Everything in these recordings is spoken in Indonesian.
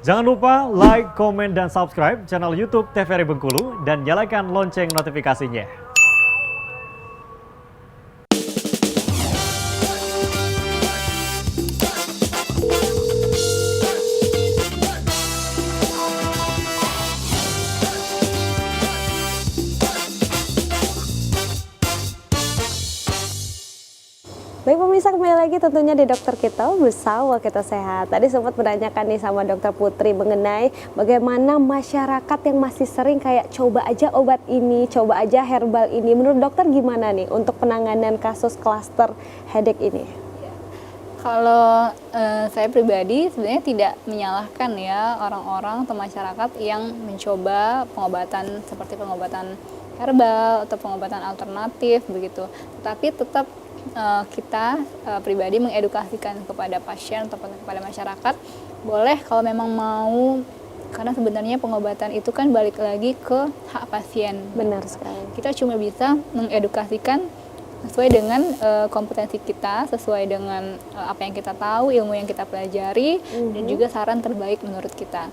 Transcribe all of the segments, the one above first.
Jangan lupa like, komen, dan subscribe channel YouTube TVRI Bengkulu dan nyalakan lonceng notifikasinya. Baik pemirsa, kembali lagi tentunya di Dokter Kita bersama Kita Sehat. Tadi sempat menanyakan nih sama Dokter Putri mengenai bagaimana masyarakat yang masih sering kayak coba aja obat ini, coba aja herbal ini. Menurut dokter gimana nih untuk penanganan kasus klaster headache ini? Kalau saya pribadi sebenarnya tidak menyalahkan ya orang-orang atau masyarakat yang mencoba pengobatan seperti pengobatan herbal atau pengobatan alternatif begitu. Tetapi tetap kita pribadi mengedukasikan kepada pasien atau kepada masyarakat, boleh kalau memang mau, karena sebenarnya pengobatan itu kan balik lagi ke hak pasien. Benar sekali. Kita cuma bisa mengedukasikan sesuai dengan kompetensi kita, sesuai dengan apa yang kita tahu, ilmu yang kita pelajari, dan juga saran terbaik menurut kita,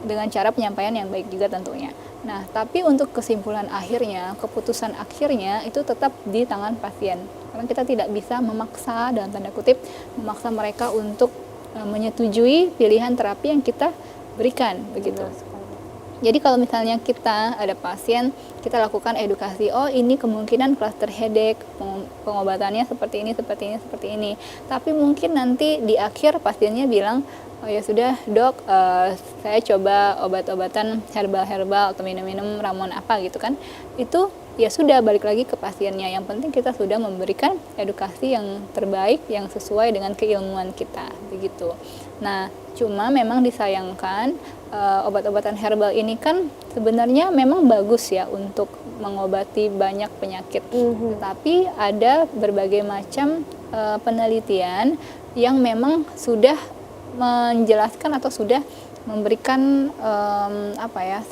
dengan cara penyampaian yang baik juga tentunya. Nah, tapi untuk kesimpulan akhirnya, keputusan akhirnya itu tetap di tangan pasien. Karena kita tidak bisa memaksa, dalam tanda kutip, memaksa mereka untuk menyetujui pilihan terapi yang kita berikan, begitu. Jadi kalau misalnya kita ada pasien, kita lakukan edukasi, oh ini kemungkinan cluster headache, pengobatannya seperti ini, seperti ini, seperti ini. Tapi mungkin nanti di akhir pasiennya bilang, oh ya sudah dok, saya coba obat-obatan herbal-herbal atau minum-minum ramuan apa gitu kan. Itu ya sudah, balik lagi ke pasiennya. Yang penting kita sudah memberikan edukasi yang terbaik, yang sesuai dengan keilmuan kita, begitu. Nah, cuma memang disayangkan obat-obatan herbal ini kan sebenarnya memang bagus ya untuk mengobati banyak penyakit. Tetapi ada berbagai macam penelitian yang memang sudah menjelaskan atau sudah memberikan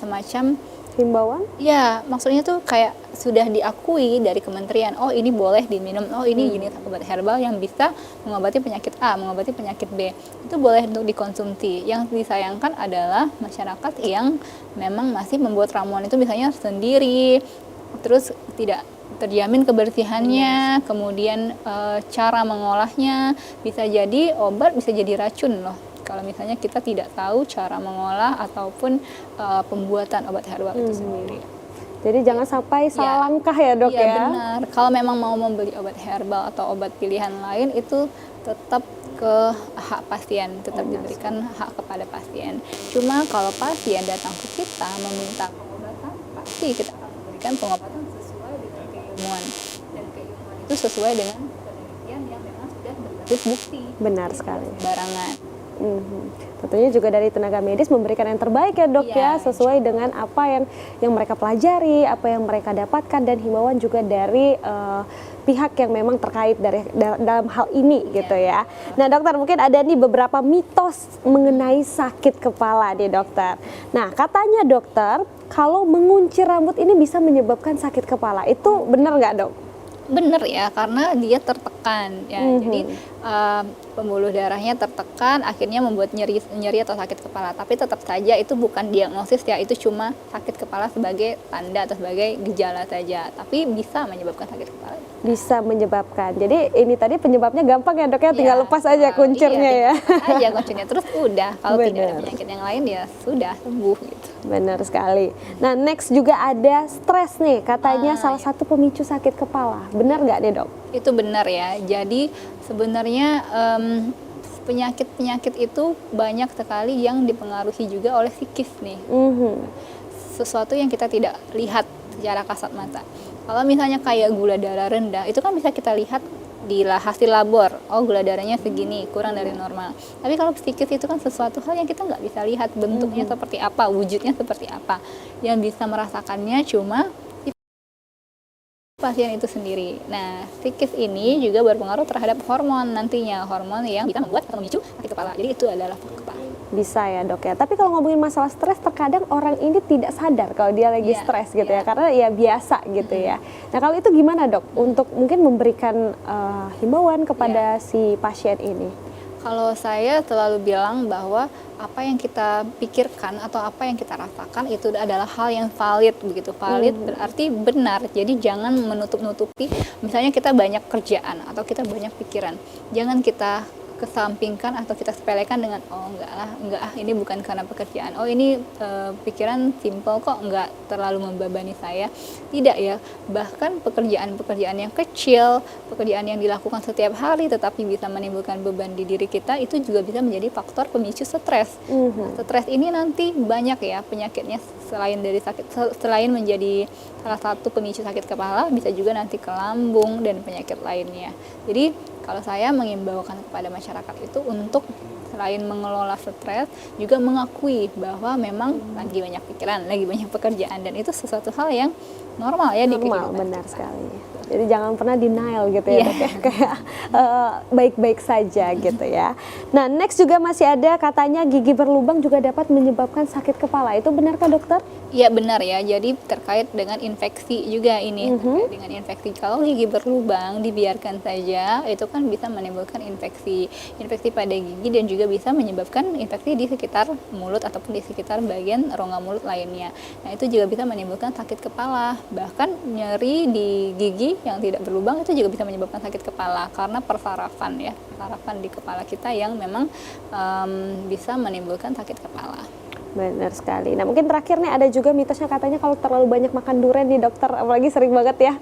semacam Himbauan? ya, maksudnya tuh kayak sudah diakui dari kementerian, oh ini boleh diminum, oh ini jenis obat herbal yang bisa mengobati penyakit A, mengobati penyakit B, itu boleh untuk dikonsumsi. Yang disayangkan adalah masyarakat yang memang masih membuat ramuan itu misalnya sendiri, terus tidak terjamin kebersihannya, kemudian cara mengolahnya, bisa jadi obat, bisa jadi racun loh. Kalau misalnya kita tidak tahu cara mengolah ataupun pembuatan obat herbal itu sendiri. Jadi jangan sampai salah langkah ya dok ya? Iya benar, kalau memang mau membeli obat herbal atau obat pilihan lain itu tetap ke hak pasien, tetap diberikan hak kepada pasien. Cuma kalau pasien datang ke kita meminta pengobatan, pasti kita akan memberikan pengobatan sesuai dengan keilmuan. Dan keilmuan itu sesuai dengan penelitian yang memang sudah berbasis bukti. Benar sekali. Barangan. Tentunya juga dari tenaga medis memberikan yang terbaik ya dok ya, sesuai dengan apa yang mereka pelajari, apa yang mereka dapatkan, dan himbauan juga dari pihak yang memang terkait dalam hal ini gitu ya. Nah dokter, mungkin ada nih beberapa mitos mengenai sakit kepala nih dokter. Nah katanya dokter, kalau mengunci rambut ini bisa menyebabkan sakit kepala, itu benar nggak dok? Bener ya, karena dia tertekan ya. Jadi pembuluh darahnya tertekan, akhirnya membuat nyeri atau sakit kepala. Tapi tetap saja itu bukan diagnosis ya, itu cuma sakit kepala sebagai tanda atau sebagai gejala saja. Tapi bisa menyebabkan sakit kepala. Bisa menyebabkan. Jadi ini tadi penyebabnya gampang ya dok ya, tinggal lepas aja kuncirnya ya. Aja kuncirnya, terus udah. Kalau tidak ada penyakit yang lain ya sudah sembuh gitu. Benar sekali. Nah next juga ada stres nih, katanya salah satu pemicu sakit kepala. Benar nggak nih dok? Itu benar ya. Jadi sebenarnya penyakit-penyakit itu banyak sekali yang dipengaruhi juga oleh psikis nih. Sesuatu yang kita tidak lihat secara kasat mata. Kalau misalnya kayak gula darah rendah, itu kan bisa kita lihat di hasil labor, oh gula darahnya segini, kurang dari normal. Tapi kalau psikis itu kan sesuatu hal yang kita nggak bisa lihat bentuknya seperti apa, wujudnya seperti apa. Yang bisa merasakannya cuma pasien itu sendiri. Nah, psikis ini juga berpengaruh terhadap hormon nantinya, hormon yang bisa membuat atau memicu sakit kepala. Jadi itu adalah faktor. Bisa ya dok ya, tapi kalau ngomongin masalah stres, terkadang orang ini tidak sadar kalau dia lagi stres gitu ya, karena ya biasa gitu ya. Nah kalau itu gimana dok, untuk mungkin memberikan himbauan kepada si pasien ini? Kalau saya selalu bilang bahwa apa yang kita pikirkan atau apa yang kita rasakan itu adalah hal yang valid begitu. Valid berarti benar. Jadi jangan menutup-nutupi. Misalnya kita banyak kerjaan atau kita banyak pikiran. Jangan kita kesampingkan atau kita sepelekan dengan oh enggak ini bukan karena pekerjaan, oh ini pikiran simple kok, enggak terlalu membebani saya. Tidak ya, bahkan pekerjaan-pekerjaan yang kecil, pekerjaan yang dilakukan setiap hari tetapi bisa menimbulkan beban di diri kita, itu juga bisa menjadi faktor pemicu stres. Stres ini nanti banyak ya penyakitnya, selain menjadi salah satu pemicu sakit kepala, bisa juga nanti ke lambung dan penyakit lainnya. Jadi kalau saya mengimbaukan kepada masyarakat itu untuk selain mengelola stres, juga mengakui bahwa memang lagi banyak pikiran, lagi banyak pekerjaan, dan itu sesuatu hal yang normal ya di kehidupan Normal, benar kita. sekali. Jadi jangan pernah denial gitu ya, Dok, ya. Kayak baik-baik saja gitu ya. Nah, next juga masih ada katanya gigi berlubang juga dapat menyebabkan sakit kepala. Itu benarkah, dokter? Iya benar ya, jadi terkait dengan infeksi juga ini, terkait dengan infeksi. Kalau gigi berlubang dibiarkan saja, itu kan bisa menimbulkan infeksi pada gigi dan juga bisa menyebabkan infeksi di sekitar mulut ataupun di sekitar bagian rongga mulut lainnya. Nah, itu juga bisa menimbulkan sakit kepala, bahkan nyeri di gigi yang tidak berlubang itu juga bisa menyebabkan sakit kepala karena persarafan di kepala kita yang memang bisa menimbulkan sakit kepala. Benar sekali. Nah, mungkin terakhir nih ada juga mitosnya katanya kalau terlalu banyak makan durian nih, dokter, apalagi sering banget ya.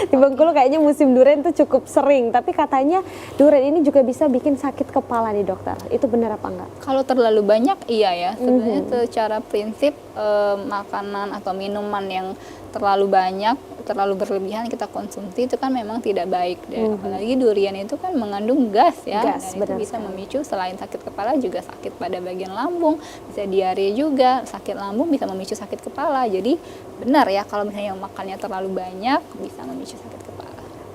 Di Bengkulu kayaknya musim durian itu cukup sering, tapi katanya durian ini juga bisa bikin sakit kepala nih, dokter. Itu benar apa enggak? Kalau terlalu banyak iya ya. Sebenarnya secara prinsip makanan atau minuman yang terlalu banyak, terlalu berlebihan kita konsumsi itu kan memang tidak baik. Dan apalagi durian itu kan mengandung gas ya. Gas, dan itu bisa memicu selain sakit kepala juga sakit pada bagian lambung, bisa diare juga, sakit lambung bisa memicu sakit kepala. Jadi benar ya kalau misalnya makannya terlalu banyak bisa memicu sakit kepala.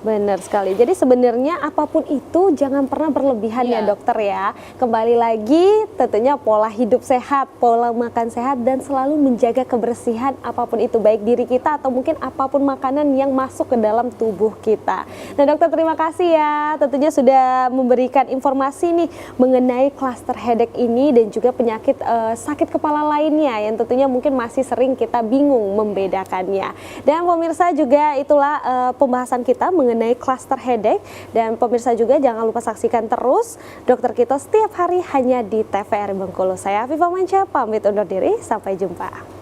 Benar sekali. Jadi sebenarnya apapun itu jangan pernah berlebihan ya, dokter ya. Kembali lagi tentunya pola hidup sehat, pola makan sehat, dan selalu menjaga kebersihan apapun itu, baik diri kita atau mungkin apapun makanan yang masuk ke dalam tubuh kita. Nah, dokter, terima kasih ya tentunya sudah memberikan informasi nih mengenai cluster headache ini dan juga penyakit sakit kepala lainnya yang tentunya mungkin masih sering kita bingung membedakannya. Dan pemirsa juga itulah pembahasan kita mengenai cluster headache, dan pemirsa juga jangan lupa saksikan terus Dokter Kito setiap hari hanya di TVRI Bengkulu. Saya Afifa Manca pamit undur diri, sampai jumpa.